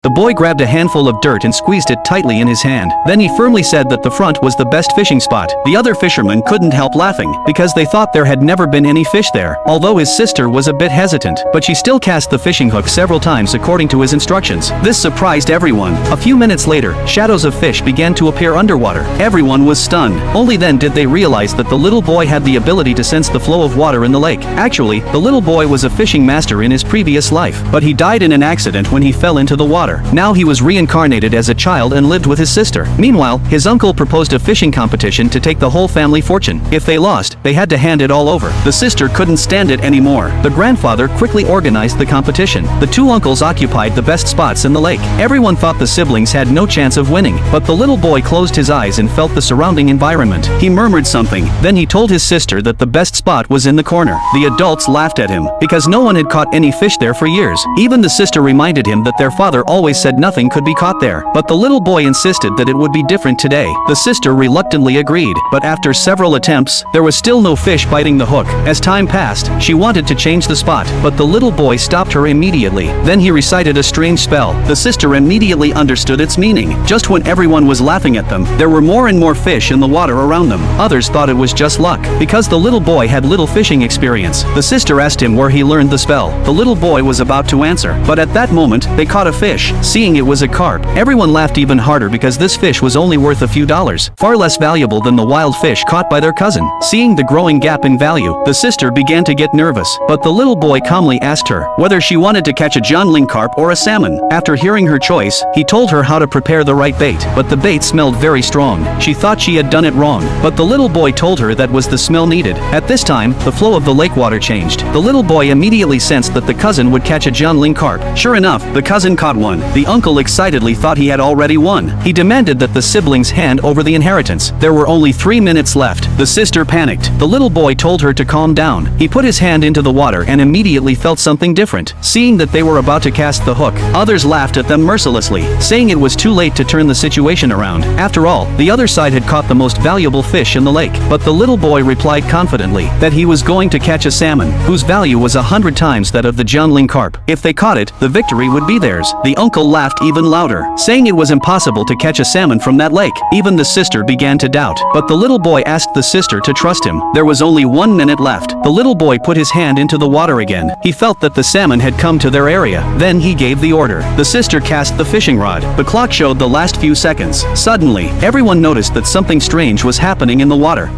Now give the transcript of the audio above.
The boy grabbed a handful of dirt and squeezed it tightly in his hand. Then he firmly said that the front was the best fishing spot. The other fishermen couldn't help laughing, because they thought there had never been any fish there, although his sister was a bit hesitant, but she still cast the fishing hook several times according to his instructions. This surprised everyone. A few minutes later, shadows of fish began to appear underwater. Everyone was stunned. Only then did they realize that the little boy had the ability to sense the flow of water in the lake. Actually, the little boy was a fishing master in his previous life, but he died in an accident when he fell into the water. Now he was reincarnated as a child and lived with his sister. Meanwhile, his uncle proposed a fishing competition to take the whole family fortune. If they lost, they had to hand it all over. The sister couldn't stand it anymore. The grandfather quickly organized the competition. The two uncles occupied the best spots in the lake. Everyone thought the siblings had no chance of winning, but the little boy closed his eyes and felt the surrounding environment. He murmured something. Then he told his sister that the best spot was in the corner. The adults laughed at him, because no one had caught any fish there for years. Even the sister reminded him that their father always said nothing could be caught there. But the little boy insisted that it would be different today. The sister reluctantly agreed, but after several attempts, there was still no fish biting the hook. As time passed, she wanted to change the spot, but the little boy stopped her immediately. Then he recited a strange spell. The sister immediately understood its meaning. Just when everyone was laughing at them, there were more and more fish in the water around them. Others thought it was just luck, because the little boy had little fishing experience. The sister asked him where he learned the spell. The little boy was about to answer, but at that moment, they caught a fish. Seeing it was a carp, everyone laughed even harder because this fish was only worth a few dollars, far less valuable than the wild fish caught by their cousin. Seeing the growing gap in value, the sister began to get nervous, but the little boy calmly asked her whether she wanted to catch a Jiangling carp or a salmon. After hearing her choice, he told her how to prepare the right bait, but the bait smelled very strong. She thought she had done it wrong, but the little boy told her that was the smell needed. At this time, the flow of the lake water changed. The little boy immediately sensed that the cousin would catch a Jiangling carp. Sure enough, the cousin caught one. The uncle excitedly thought he had already won. He demanded that the siblings hand over the inheritance. There were only 3 minutes left. The sister panicked. The little boy told her to calm down. He put his hand into the water and immediately felt something different. Seeing that they were about to cast the hook, others laughed at them mercilessly, saying it was too late to turn the situation around. After all, the other side had caught the most valuable fish in the lake. But the little boy replied confidently that he was going to catch a salmon, whose value was 100 times that of the Jiangling carp. If they caught it, the victory would be theirs. The uncle laughed even louder, saying it was impossible to catch a salmon from that lake. Even the sister began to doubt, but the little boy asked the sister to trust him. There was only 1 minute left. The little boy put his hand into the water again. He felt that the salmon had come to their area. Then he gave the order. The sister cast the fishing rod. The clock showed the last few seconds. Suddenly, everyone noticed that something strange was happening in the water.